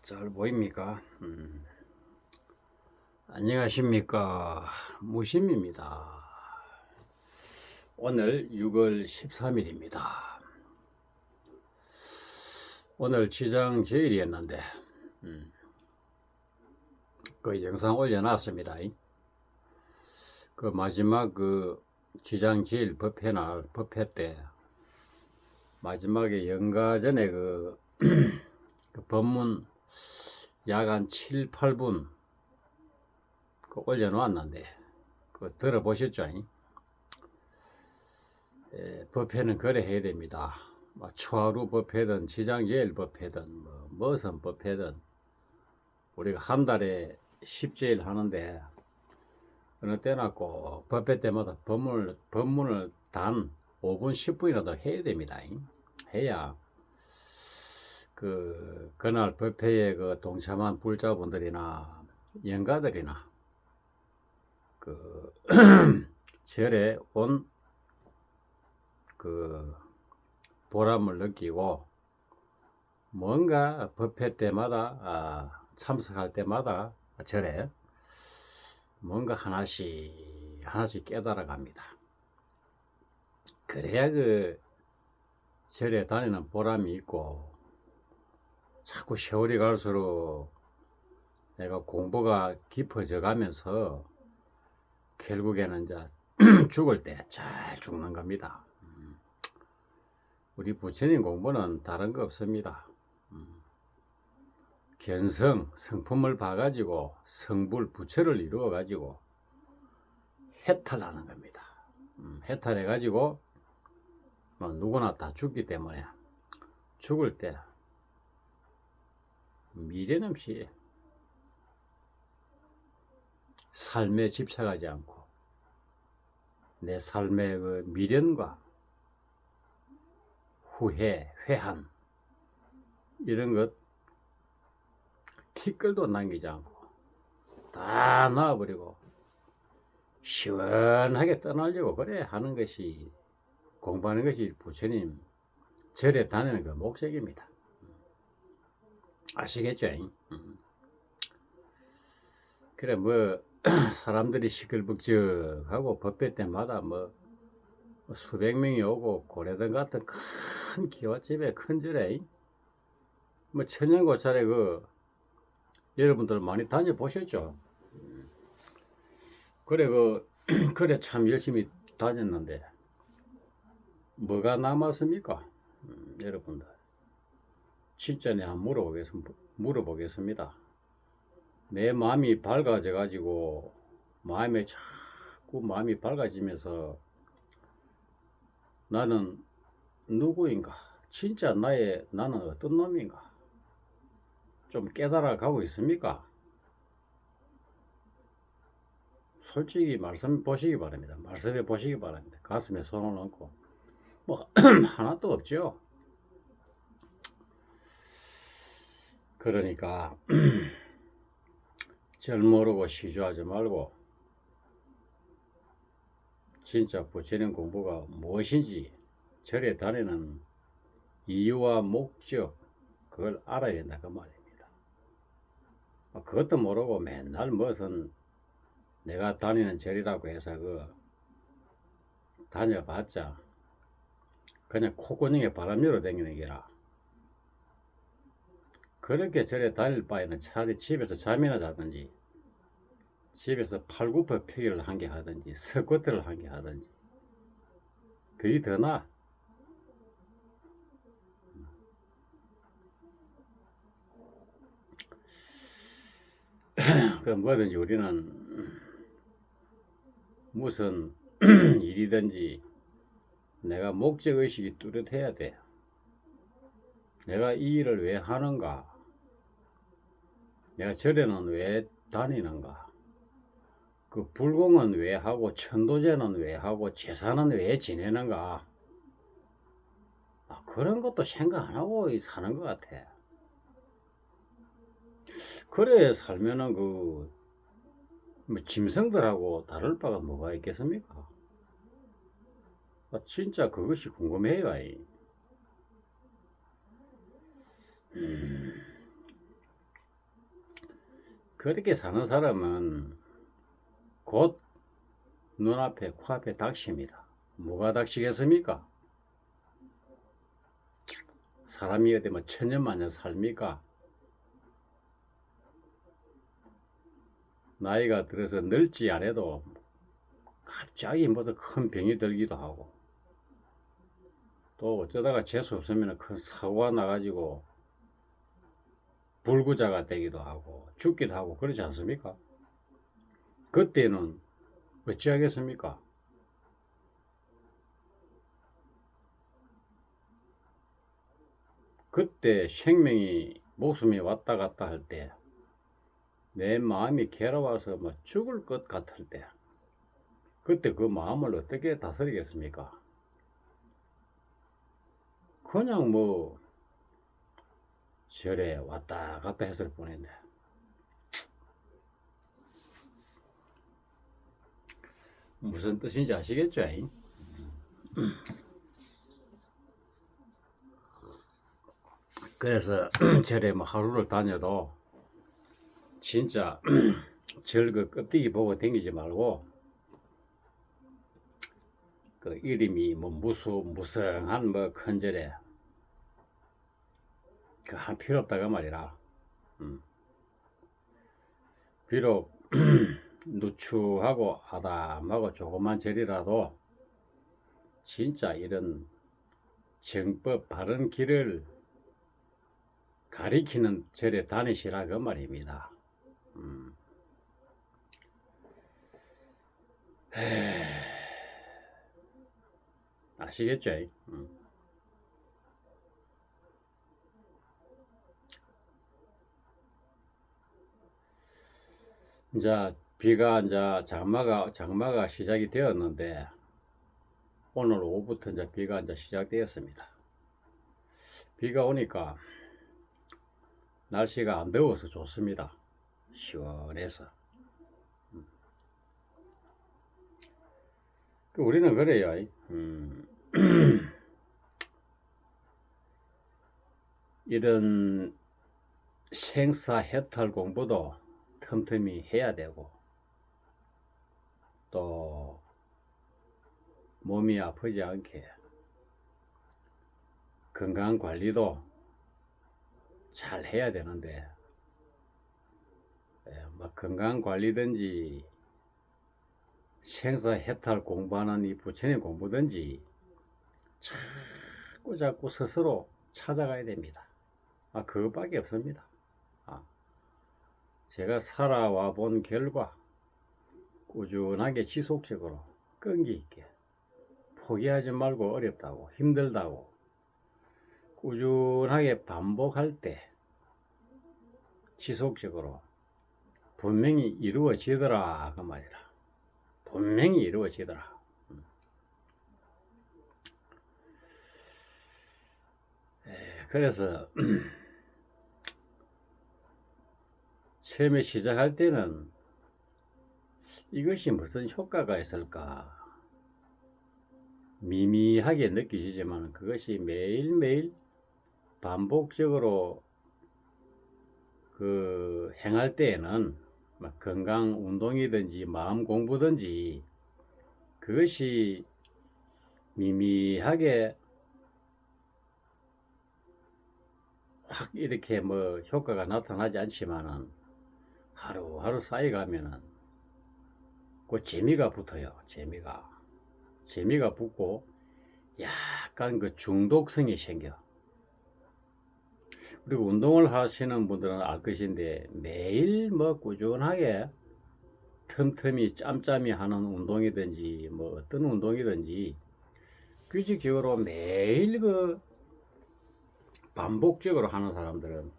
잘 보입니까? 안녕하십니까? 무심입니다. 오늘 6월 13일입니다. 오늘 지장 제일이었는데 그 영상 올려놨습니다. 그 마지막 그 지장 제일 법회 날 법회 때 마지막에 연가 전에 그 법문 약 한 7, 8분 그 올려놓았는데 그 들어보셨죠? 법회는 그래 해야 됩니다. 추하루 법회든 지장제일 법회든 무슨 법회든 우리가 한 달에 10제일 하는데 어느 때나 꼭 법회 때마다 법문을 단 5분 10분이라도 해야 됩니다. 해야 그날 법회에 그 동참한 불자분들이나 영가들이나 그 절에 온 그 보람을 느끼고 뭔가 법회 때마다 참석할 때마다 절에 뭔가 하나씩 깨달아 갑니다. 그래야 그 절에 다니는 보람이 있고 자꾸 세월이 갈수록 내가 공부가 깊어져 가면서 결국에는 이제 죽을 때 잘 죽는 겁니다. 우리 부처님 공부는 다른 거 없습니다. 성품을 봐가지고 성불 부처를 이루어가지고 해탈하는 겁니다. 해탈해가지고 누구나 다 죽기 때문에 죽을 때 미련 없이 삶에 집착하지 않고 내 삶의 그 미련과 후회, 회한 이런 것 티끌도 남기지 않고 다 놔버리고 시원하게 떠나려고 그래 하는 것이 공부하는 것이 부처님 절에 다니는 그 목적입니다. 아시겠죠? 그래 사람들이 시끌벅적하고 법회 때마다 수백 명이 오고 고래등 같은 큰 기와집에 큰 절에 천연고찰에 여러분들 많이 다녀보셨죠? 그래 그래 참 열심히 다녔는데 뭐가 남았습니까? 여러분들 진짜 내가 물어보겠습니다. 내 마음이 밝아져 가지고 자꾸 마음이 밝아지면서 나는 누구인가? 진짜 나는 어떤 놈인가? 좀 깨달아 가고 있습니까? 솔직히 말씀해 보시기 바랍니다. 가슴에 손을 얹고 하나도 없죠. 그러니까 절 모르고 시주하지 말고 진짜 부처님 공부가 무엇인지 절에 다니는 이유와 목적 그걸 알아야 된다 그 말입니다. 그것도 모르고 맨날 무슨 내가 다니는 절이라고 해서 다녀봤자 그냥 콧구멍에 바람 열어 다니는 게라. 그렇게 절에 다닐 바에는 차라리 집에서 잠이나 자든지 집에서 팔굽혀 펴기를 한 개 하든지 스쿼트를 한 개 하든지 그게 더 나아. 뭐든지 우리는 무슨 일이든지 내가 목적의식이 뚜렷해야 돼. 내가 이 일을 왜 하는가? 내가 절에는 왜 다니는가? 그 불공은 왜 하고 천도제는 왜 하고 제사는 왜 지내는가? 그런 것도 생각 안 하고 사는 것 같아. 그래 살면은 짐승들하고 다를 바가 뭐가 있겠습니까? 진짜 그것이 궁금해요. 그렇게 사는 사람은 곧 눈앞에 코앞에 닥칩니다. 뭐가 닥치겠습니까? 사람이 어디 뭐 천년만년 삽니까? 나이가 들어서 늙지 않아도 갑자기 무슨 큰 병이 들기도 하고, 또 어쩌다가 재수 없으면 큰 사고가 나가지고 불구자가 되기도 하고 죽기도 하고 그렇지 않습니까? 그때는 어찌하겠습니까? 그때 생명이 목숨이 왔다 갔다 할 때, 내 마음이 괴로워서 뭐 죽을 것 같을 때, 그때 그 마음을 어떻게 다스리겠습니까? 그냥 뭐 절에 왔다 갔다 했을 뿐인데, 무슨 뜻인지 아시겠죠? 그래서 절에 뭐 하루를 다녀도 진짜 절 그 껍데기 보고 다니지 말고, 그 이름이 뭐 무성한 뭐 큰 절에 그 한 필요 없다 그 말이라. 비록 누추하고 아담하고 조그만 절이라도 진짜 이런 정법 바른 길을 가리키는 절에 다니시라 그 말입니다. 아시겠죠? 이제 비가 이제 장마가 시작이 되었는데, 오늘 오후부터 이제 비가 이제 시작되었습니다. 비가 오니까 날씨가 안 더워서 좋습니다. 시원해서. 우리는 그래요. 이런 생사 해탈 공부도 틈틈이 해야 되고, 또 몸이 아프지 않게 건강 관리도 잘 해야 되는데, 뭐 건강 관리든지 생사 해탈 공부하는 이 부처님 공부든지 자꾸 스스로 찾아가야 됩니다. 그것밖에 없습니다. 제가 살아와 본 결과 꾸준하게 지속적으로 끈기 있게 포기하지 말고, 어렵다고 힘들다고 꾸준하게 반복할 때 지속적으로 분명히 이루어지더라 그 말이라. 분명히 이루어지더라. 그래서 처음에 시작할 때는 이것이 무슨 효과가 있을까 미미하게 느껴지지만, 그것이 매일매일 반복적으로 그 행할 때에는 건강 운동이든지 마음 공부든지 그것이 미미하게 확 이렇게 뭐 효과가 나타나지 않지만은, 하루하루 쌓여가면은 그 재미가 붙어요. 재미가 붙고 약간 그 중독성이 생겨. 그리고 운동을 하시는 분들은 알 것인데, 매일 뭐 꾸준하게 틈틈이 짬짬이 하는 운동이든지 뭐 어떤 운동이든지 규칙적으로 매일 그 반복적으로 하는 사람들은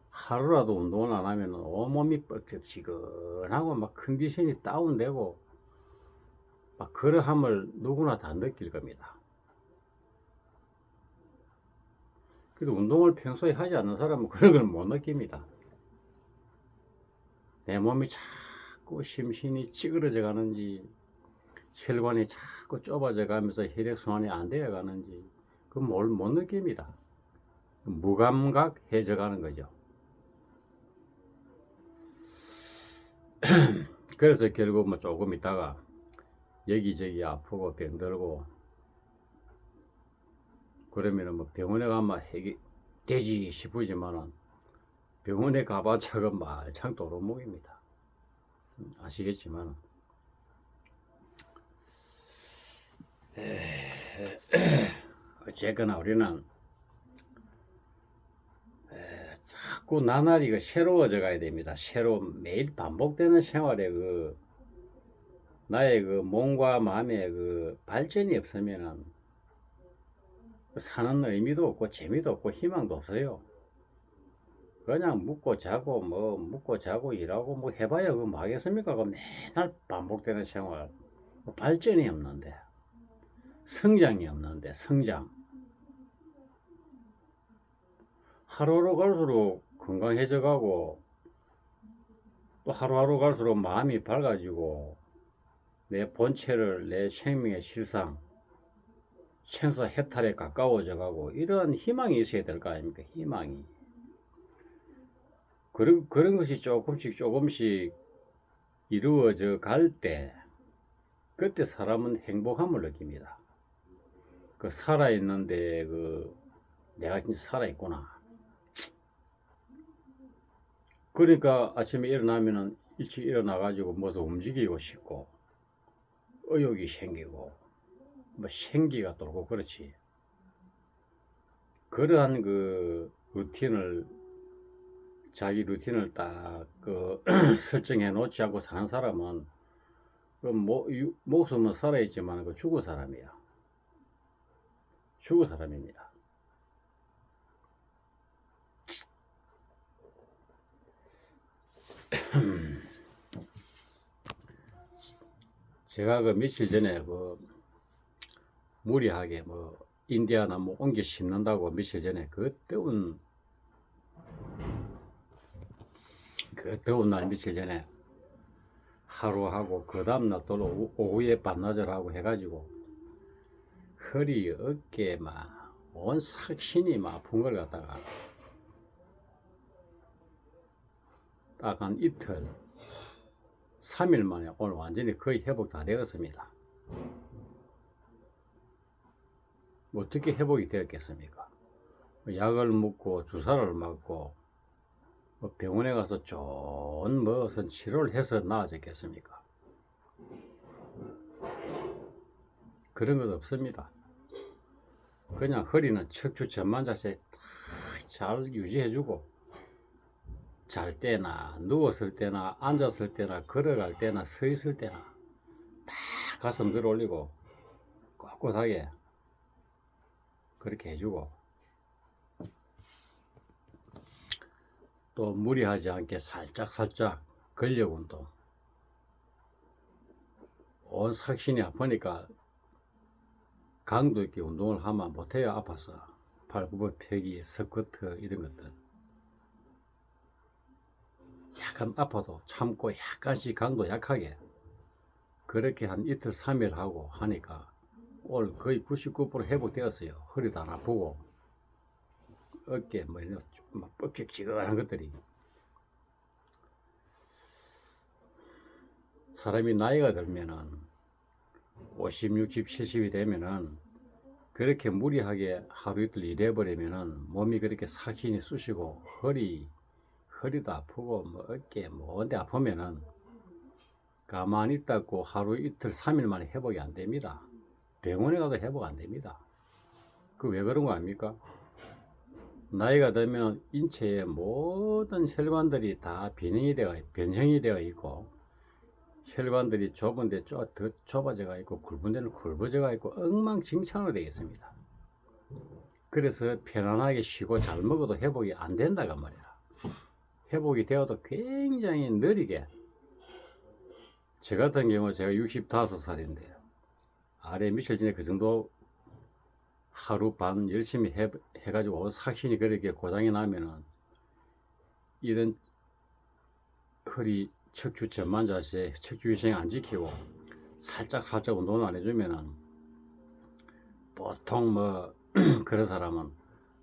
하루라도 운동을 안 하면 온몸이 뻐쩍지근하고 막 컨디션이 다운되고 막 그러함을 누구나 다 느낄 겁니다. 그래도 운동을 평소에 하지 않는 사람은 그런 걸 못 느낍니다. 내 몸이 자꾸 심신이 찌그러져 가는지, 혈관이 자꾸 좁아져 가면서 혈액순환이 안 되어 가는지, 그걸 못 느낍니다. 무감각해져 가는 거죠. 그래서 결국 뭐 조금 있다가 여기저기 아프고 병들고 그러면은 뭐 병원에 가면 해결 되지 싶으지만은 병원에 가봤자 그 말창 도루묵입니다. 아시겠지만 어쨌거나 우리는 자꾸 나날이 새로워져 가야 됩니다. 매일 반복되는 생활에 나의 몸과 마음의 발전이 없으면은 사는 의미도 없고 재미도 없고 희망도 없어요. 그냥 묵고 자고 묵고 자고 일하고 해봐야 뭐 하겠습니까? 매날 반복되는 생활, 발전이 없는데, 성장이 없는데, 성장. 하루하루 갈수록 건강해져 가고 또 하루하루 갈수록 마음이 밝아지고 내 본체를 내 생명의 실상 생사 해탈에 가까워져 가고 이런 희망이 있어야 될 거 아닙니까? 희망이. 그런 것이 조금씩 이루어져 갈 때 그때 사람은 행복함을 느낍니다. 살아있는데 내가 진짜 살아있구나. 그러니까 아침에 일어나면은 일찍 일어나가지고 무엇을 움직이고 싶고 의욕이 생기고 생기가 돌고 그렇지. 그러한 자기 루틴을 딱 설정해 놓지 않고 사는 사람은 목숨은 살아있지만 죽은 사람이야. 죽은 사람입니다. 제가 며칠 전에 무리하게 인디아나 옮겨 심는다고 며칠 전에 그 더운 날 며칠 전에 하루 하고 그 다음날 또 오후에 반나절 하고 해가지고 허리 어깨 온 삭신이 아픈 걸 갖다가 딱 한 이틀 3일 만에 오늘 완전히 거의 회복 다 되었습니다. 어떻게 회복이 되었겠습니까? 약을 먹고 주사를 맞고 병원에 가서 좋은 무슨 치료를 해서 나아졌겠습니까? 그런 것 없습니다. 그냥 허리는 척추 전만자세 잘 유지해주고 잘 때나 누웠을 때나 앉았을 때나 걸어갈 때나 서 있을 때나 딱 가슴 들어 올리고 꼿꼿하게 그렇게 해주고 또 무리하지 않게 살짝 근력 운동. 온 삭신이 아프니까 강도 있게 운동을 하면 못해요. 아파서 발굽을 펴기, 스쿼트 이런 것들 약간 아파도 참고 약간씩 강도 약하게 그렇게 한 이틀 3일 하고 하니까 오늘 거의 99% 회복되었어요. 허리도 안 아프고 어깨 뻑적지근한 것들이. 사람이 나이가 들면은 50, 60, 70이 되면은 그렇게 무리하게 하루 이틀 일해버리면은 몸이 그렇게 삭신이 쑤시고 허리도 아프고 어깨 온데 아프면은 가만히 있다고 하루 이틀 3일 만에 회복이 안 됩니다. 병원에 가도 회복 안 됩니다. 왜 그런 거 아닙니까? 나이가 들면 인체의 모든 혈관들이 다 변형이 되어 있고 혈관들이 좁은데 더 좁아져가 있고 굵은 데는 굵어져가 있고 엉망진창으로 되어 있습니다. 그래서 편안하게 쉬고 잘 먹어도 회복이 안 된다고 말이야. 회복이 되어도 굉장히 느리게. 저 같은 경우 제가 65살인데 아래 며칠 전에 그 정도 하루 반 열심히 해가지고 삭신이 그렇게 고장이 나면은 이런 허리 척추 전만자세 척추 위생 안 지키고 살짝 운동을 안 해주면은 보통 그런 사람은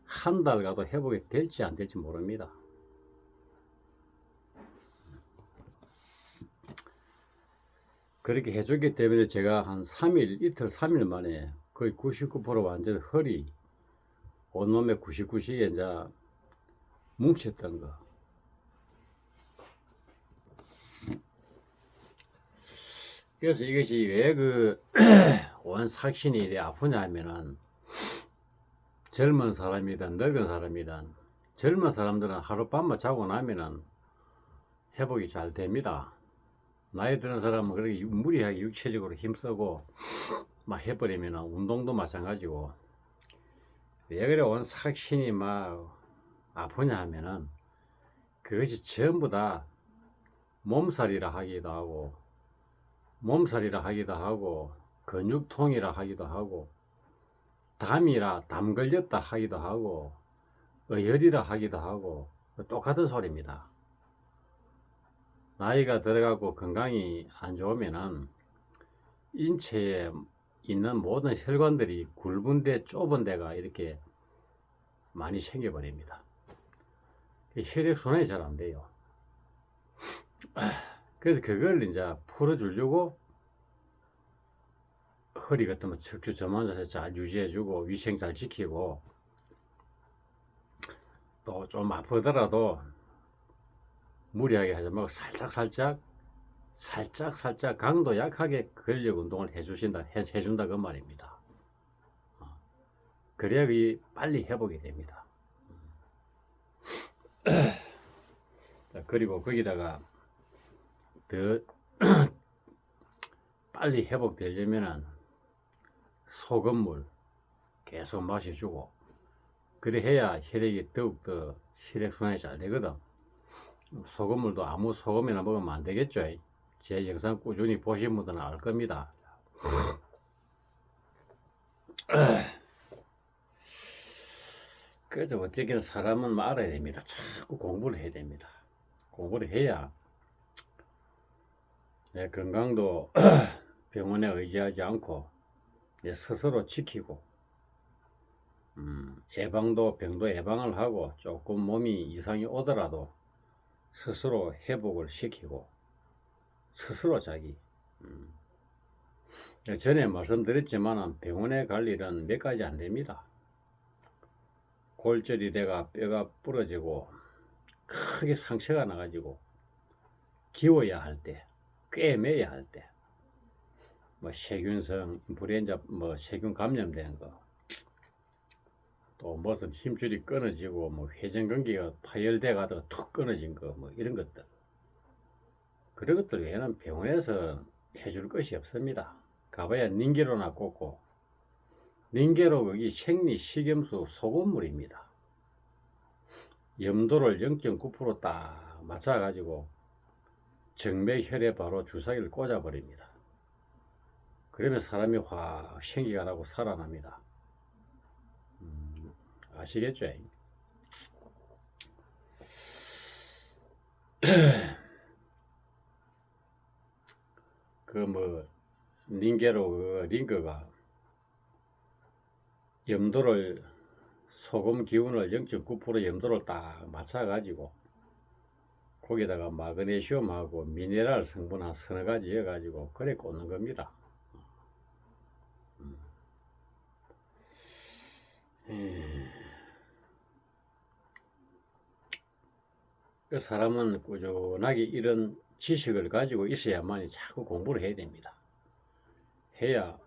한 달 가도 회복이 될지 안 될지 모릅니다. 그렇게 해줬기 때문에 제가 한 3일, 이틀 3일 만에 거의 99% 완전 허리, 온몸에 99시에 이제 뭉쳤던 거. 그래서 이것이 왜 그 원삭신이 이래 아프냐 하면은 젊은 사람이든 늙은 사람이든 젊은 사람들은 하룻밤만 자고 나면은 회복이 잘 됩니다. 나이 드는 사람은 그렇게 무리하게 육체적으로 힘쓰고 막 해버리면 운동도 마찬가지고 왜 그래 원삭신이 막 아프냐 하면은 그것이 전부 다 몸살이라 하기도 하고 근육통이라 하기도 하고 담 걸렸다 하기도 하고 어혈이라 하기도 하고 똑같은 소리입니다. 나이가 들어가고 건강이 안 좋으면은 인체에 있는 모든 혈관들이 굵은 데 좁은 데가 이렇게 많이 생겨버립니다. 혈액순환이 잘 안 돼요. 그래서 그걸 이제 풀어주려고 허리 같은 거 척추 전만 자세 잘 유지해주고 위생 잘 지키고 또 좀 아프더라도 무리하게 하지 말고 살짝 강도 약하게 근력 운동을 해준다 그 말입니다. 그래야 빨리 회복이 됩니다. 자, 그리고 거기다가 더 빨리 회복되려면은 소금물 계속 마셔주고 그래 해야 혈액이 더욱더 혈액순환이 잘 되거든. 소금물도 아무 소금이나 먹으면 안 되겠죠. 제 영상 꾸준히 보신 분들은 알 겁니다. 그래서 어쨌든 사람은 알아야 됩니다. 자꾸 공부를 해야 됩니다. 공부를 해야 내 건강도 병원에 의지하지 않고 내 스스로 지키고 병도 예방을 하고 조금 몸이 이상이 오더라도 스스로 회복을 시키고 스스로 자기 전에 말씀드렸지만 병원에 갈 일은 몇 가지 안 됩니다. 골절이 돼가 뼈가 부러지고 크게 상처가 나가지고 기워야 할 때, 꿰매야 할 때, 뭐 세균성 인플루엔자, 뭐 세균 감염된 거, 또 무슨 힘줄이 끊어지고 뭐 회전근개가 파열돼 가다가 툭 끊어진 거, 뭐 이런 것들. 그런 것들 외에는 병원에서 해줄 것이 없습니다. 가봐야 닌게로나 꽂고, 닌게로 거기 생리 식염수 소금물입니다. 염도를 0.9% 딱 맞춰가지고 정맥혈에 바로 주사기를 꽂아버립니다. 그러면 사람이 확 생기가 나고 살아납니다. 아시겠죠? 그 뭐 닌게로 그 링거가 염도를 소금 기운을 0.9% 염도를 딱 맞춰가지고 거기다가 마그네슘하고 미네랄 성분 한 서너 가지 해가지고 그래 꽂는 겁니다. 그 사람은 꾸준하게 이런 지식을 가지고 있어야만 자꾸 공부를 해야 됩니다. 해야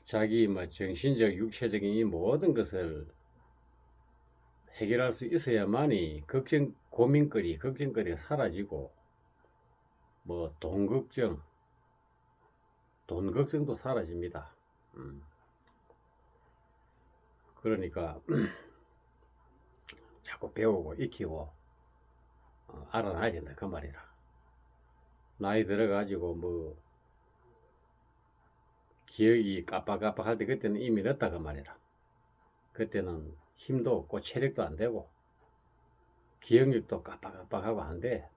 자기 뭐 정신적, 육체적인 이 모든 것을 해결할 수 있어야만이 걱정거리가 사라지고 뭐 돈 걱정도 사라집니다. 그러니까 자꾸 배우고 익히고 알아놔야 된다 그 말이라. 나이 들어가지고 뭐 기억이 깜빡깜빡할 때 그때는 이미 늦다 그 말이라. 그때는 힘도 없고 체력도 안 되고 기억력도 깜빡깜빡하고 안 돼.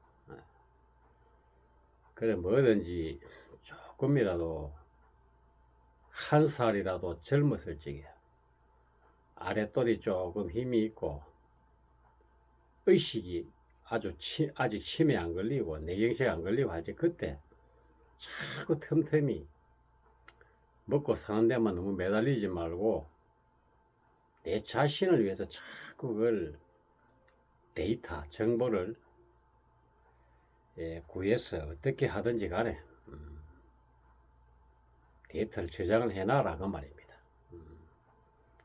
그래 뭐든지 조금이라도 한 살이라도 젊었을 적에 아랫돌이 조금 힘이 있고 의식이 아직 치매 안 걸리고 뇌경색 안 걸리고 하지, 그때 자꾸 틈틈이 먹고 사는 데만 너무 매달리지 말고 내 자신을 위해서 자꾸 그걸 데이터 정보를 구해서 어떻게 하든지 간에 데이터를 저장을 해놔라 그 말입니다.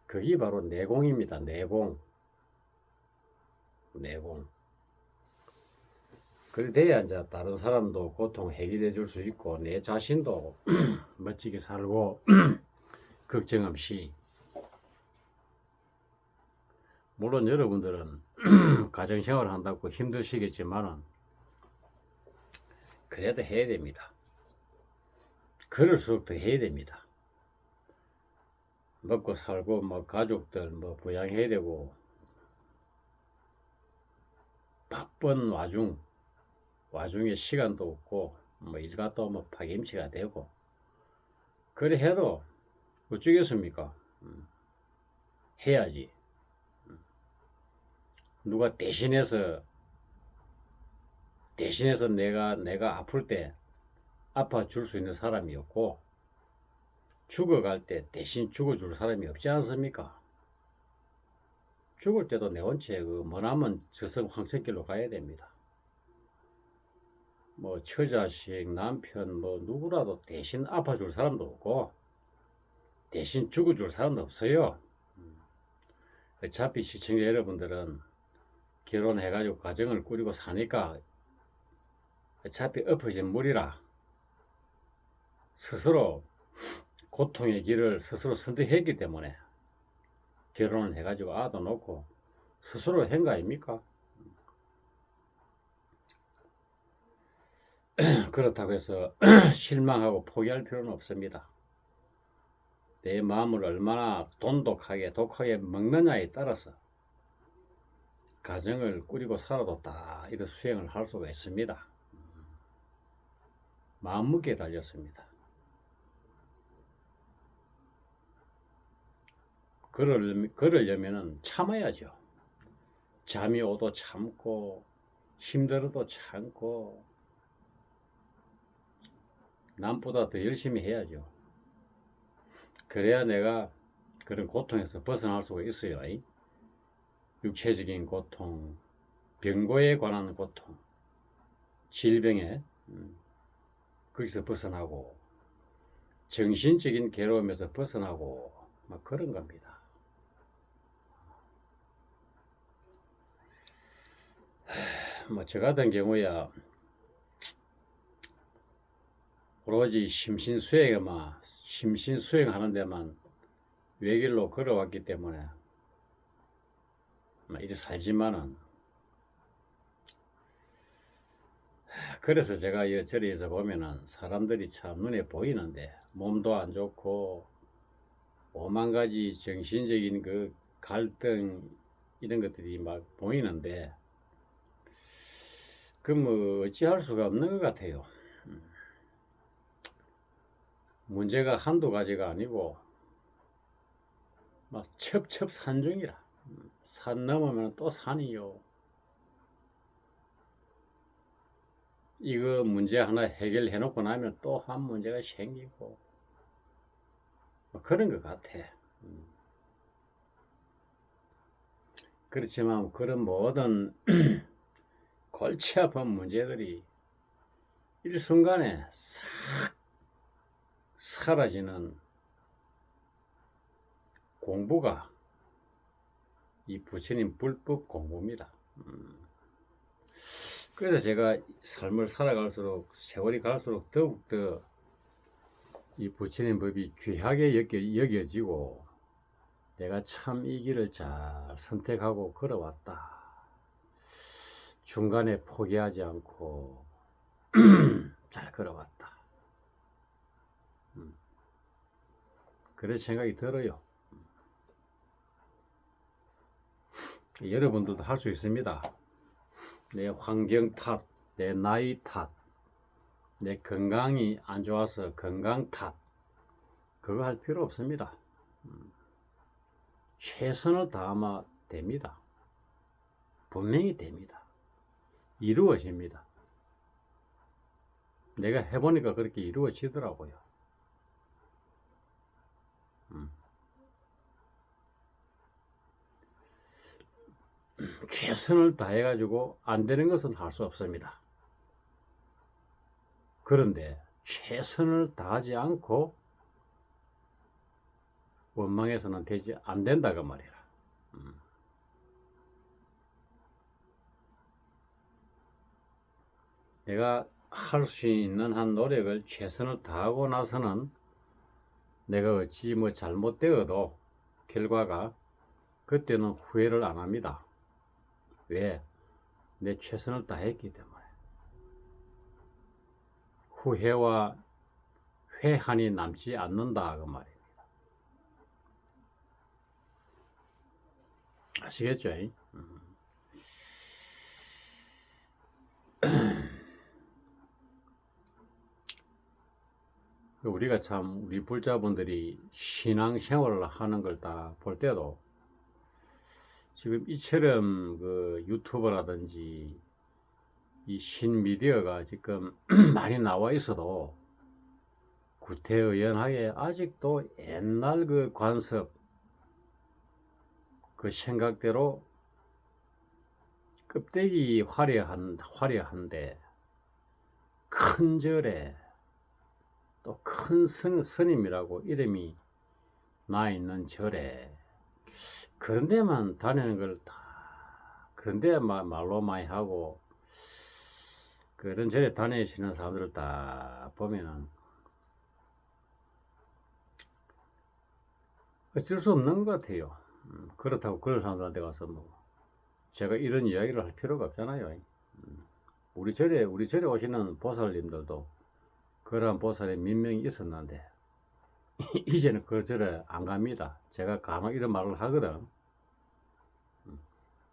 그게 바로 내공입니다. 내공. 그래 돼야 이제 다른 사람도 고통 해결해 줄 수 있고 내 자신도 멋지게 살고 걱정 없이. 물론 여러분들은 가정생활 한다고 힘드시겠지만은 그래도 해야 됩니다. 그럴수록 더 해야 됩니다. 먹고 살고 뭐 가족들 뭐 부양해야 되고 바쁜 와중에 시간도 없고 뭐 일가 또 뭐 파김치가 되고 그래 해도 어쩌겠습니까? 해야지. 누가 대신해서 내가 아플 때 아파 줄 수 있는 사람이 없고 죽어갈 때 대신 죽어줄 사람이 없지 않습니까? 죽을 때도 내 혼자 그 머나먼 저승 황천길로 가야 됩니다. 뭐 처자식, 남편 뭐 누구라도 대신 아파줄 사람도 없고 대신 죽어줄 사람도 없어요. 어차피 시청자 여러분들은 결혼해가지고 가정을 꾸리고 사니까 어차피 엎어진 물이라 스스로 고통의 길을 스스로 선택했기 때문에 결혼을 해가지고 아도 놓고 스스로 한 거 아닙니까? 그렇다고 해서 실망하고 포기할 필요는 없습니다. 내 마음을 얼마나 독하게 먹느냐에 따라서 가정을 꾸리고 살아도 다 이런 수행을 할 수가 있습니다. 마음먹기에 달렸습니다. 그러려면 참아야죠. 잠이 오도 참고 힘들어도 참고 남보다 더 열심히 해야죠. 그래야 내가 그런 고통에서 벗어날 수가 있어요. 육체적인 고통, 병고에 관한 고통, 질병에 거기서 벗어나고 정신적인 괴로움에서 벗어나고 막 그런 겁니다. 뭐 저 같은 경우야 오로지 심신수행하는 데만 외길로 걸어왔기 때문에 이리 살지만은 그래서 제가 이 저리에서 보면은 사람들이 참 눈에 보이는데 몸도 안 좋고 오만 가지 정신적인 그 갈등 이런 것들이 막 보이는데 그 뭐 어찌할 수가 없는 것 같아요. 문제가 한두 가지가 아니고 막 첩첩산중이라. 산 넘으면 또 산이요. 이거 문제 하나 해결해 놓고 나면 또 한 문제가 생기고 뭐 그런 것 같아. 그렇지만 그런 모든 골치 아픈 문제들이 일순간에 싹 사라지는 공부가 이 부처님 불법 공부입니다. 그래서 제가 삶을 살아갈수록 세월이 갈수록 더욱더 이 부처님 법이 귀하게 여겨지고 내가 참 이 길을 잘 선택하고 걸어왔다. 중간에 포기하지 않고 잘 걸어왔다. 그런 생각이 들어요. 여러분들도 할 수 있습니다. 내 환경 탓, 내 나이 탓, 내 건강이 안 좋아서 건강 탓, 그거 할 필요 없습니다. 최선을 다하면 됩니다. 분명히 됩니다. 이루어집니다. 내가 해보니까 그렇게 이루어지더라고요. 최선을 다해가지고 안 되는 것은 할 수 없습니다. 그런데 최선을 다하지 않고 원망해서는 되지 안 된다고 말이라. 내가 할 수 있는 한 노력을 최선을 다하고 나서는 내가 어찌 뭐 잘못되어도 결과가 그때는 후회를 안 합니다. 왜? 내 최선을 다했기 때문에. 후회와 회한이 남지 않는다 그 말입니다. 아시겠죠? 우리가 참 우리 불자분들이 신앙생활을 하는 걸 다 볼 때도 지금 이처럼 그 유튜버라든지 이 신미디어가 지금 많이 나와 있어도 구태의연하게 아직도 옛날 그 관습 그 생각대로 껍데기 화려한데 큰 절에 또 큰 스님이라고 이름이 나 있는 절에 그런 데만 다니는 걸 다 그런 데 말로 많이 하고 그런 절에 다니시는 사람들을 다 보면은 어쩔 수 없는 것 같아요. 그렇다고 그런 사람들한테 가서 뭐 제가 이런 이야기를 할 필요가 없잖아요. 우리 절에 오시는 보살님들도 그러한 보살이 민명이 있었는데 이제는 그 절에 안 갑니다. 제가 간혹 이런 말을 하거든.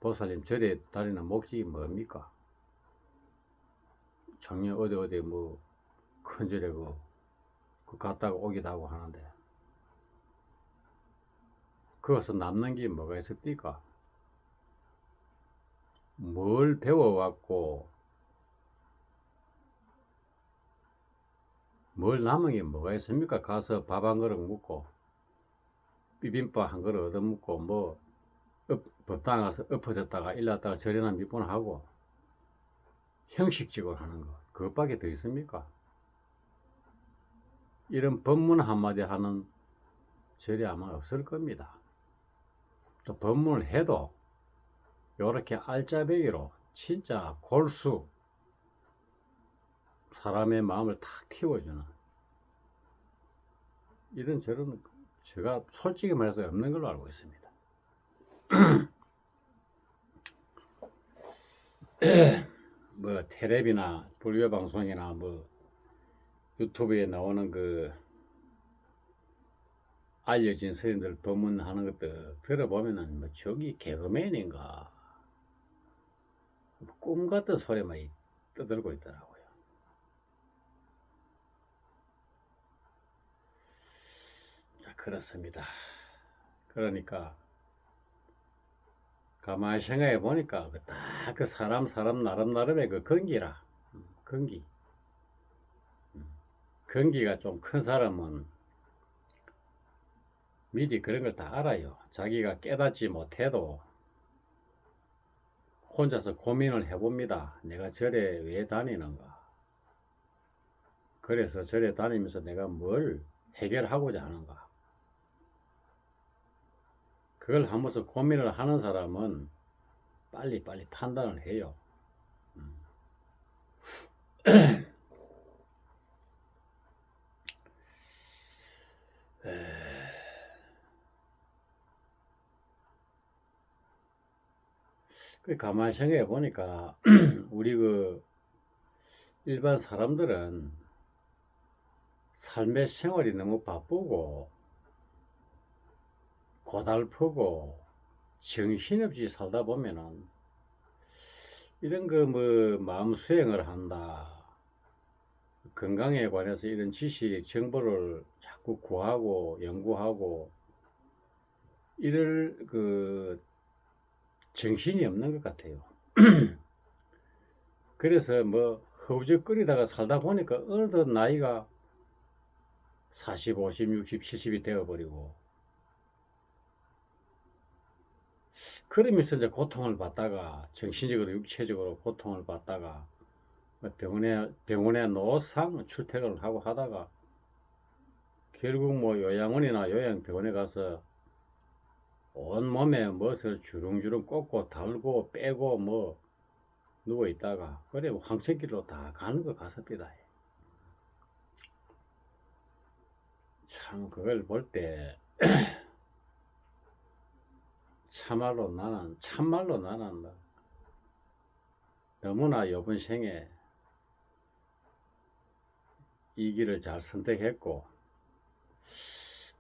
보살님 절에 다니는 목적이 뭡니까? 작년 어디 뭐 큰 절에 그 갔다가 오기도 하고 하는데 거기서 남는 게 뭐가 있습니까? 뭘 배워갖고 뭘 남은 게 뭐가 있습니까? 가서 밥 한 그릇 먹고 비빔밥 한 그릇 얻어 먹고 뭐 법당 가서 엎어졌다가 일났다가 절에나 몇 번 하고 형식적으로 하는 거 그것밖에 더 있습니까? 이런 법문 한마디 하는 절이 아마 없을 겁니다. 또 법문을 해도 요렇게 알짜배기로 진짜 골수 사람의 마음을 탁 틔워주는 이런 절은 제가 솔직히 말해서 없는 걸로 알고 있습니다. 뭐 텔레비나 불교 방송이나 뭐 유튜브에 나오는 그 알려진 스님들 법문하는 것들 들어보면은 뭐 저기 개그맨인가 꿈 같은 소리만 떠들고 있더라고요. 자, 그렇습니다. 그러니까 가만히 생각해 보니까 딱 그 사람 나름나름의 그 건기라 건기가 좀 큰 사람은 미리 그런 걸 다 알아요. 자기가 깨닫지 못해도 혼자서 고민을 해봅니다. 내가 절에 왜 다니는가? 그래서 절에 다니면서 내가 뭘 해결하고자 하는가? 그걸 하면서 고민을 하는 사람은 빨리 판단을 해요. 가만히 생각해 보니까 우리 그 일반 사람들은 삶의 생활이 너무 바쁘고 고달프고 정신없이 살다 보면은 이런 거 뭐 마음 수행을 한다 건강에 관해서 이런 지식, 정보를 자꾸 구하고 연구하고 이럴 그 정신이 없는 것 같아요. 그래서 뭐 허우적거리다가 살다 보니까 어느덧 나이가 40, 50, 60, 70이 되어버리고 그러면서 이제 고통을 받다가 정신적으로 육체적으로 고통을 받다가 병원에 노상 출퇴근을 하고 하다가 결국 뭐 요양원이나 요양병원에 가서 온몸에 멋을 주렁주렁 꽂고 달고 빼고 뭐 누워 있다가 그래 황천길로 다 가는 것 같습니다. 참 그걸 볼 때 참말로 나는 뭐 너무나 이번 생에 이 길을 잘 선택했고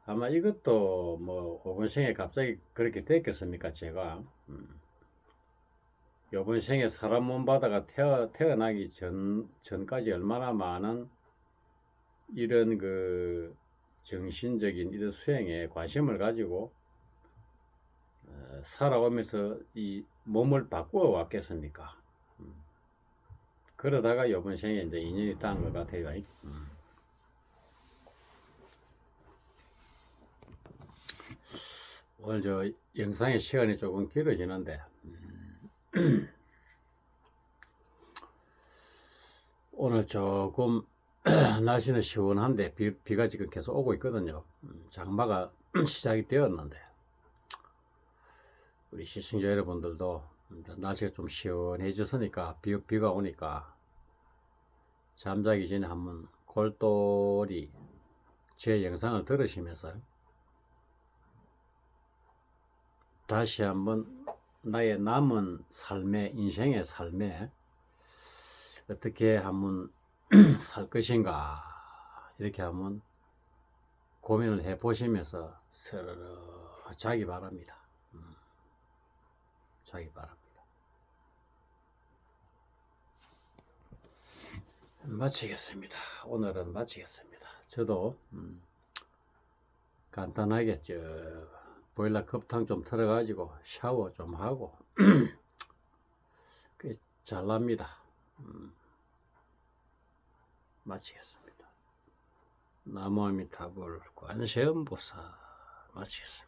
아마 이것도 뭐 이번 생에 갑자기 그렇게 됐겠습니까 제가 이번 생에 사람 몸 바다가 태어나기 전까지 얼마나 많은 이런 그 정신적인 이런 수행에 관심을 가지고 살아오면서 이 몸을 바꾸어 왔겠습니까? 그러다가 이번 생에 이제 인연이 닿은 것 같아요. 오늘 저 영상의 시간이 조금 길어지는데 오늘 조금 날씨는 시원한데 비가 지금 계속 오고 있거든요. 장마가 시작이 되었는데 우리 시청자 여러분들도 날씨가 좀 시원해졌으니까 비가 오니까 잠자기 전에 한번 골똘히 제 영상을 들으시면서 다시 한번 나의 남은 삶의 인생의 삶에 어떻게 한번 살 것인가 이렇게 한번 고민을 해 보시면서 서로 자기 바랍니다. 자기 바랍니다. 마치겠습니다. 오늘은 마치겠습니다. 저도 간단하게 저 보일러 급탕 좀 틀어가지고 샤워 좀 하고 잘납니다. 마치겠습니다. 나무아미타불 관세음보살 마치겠습니다.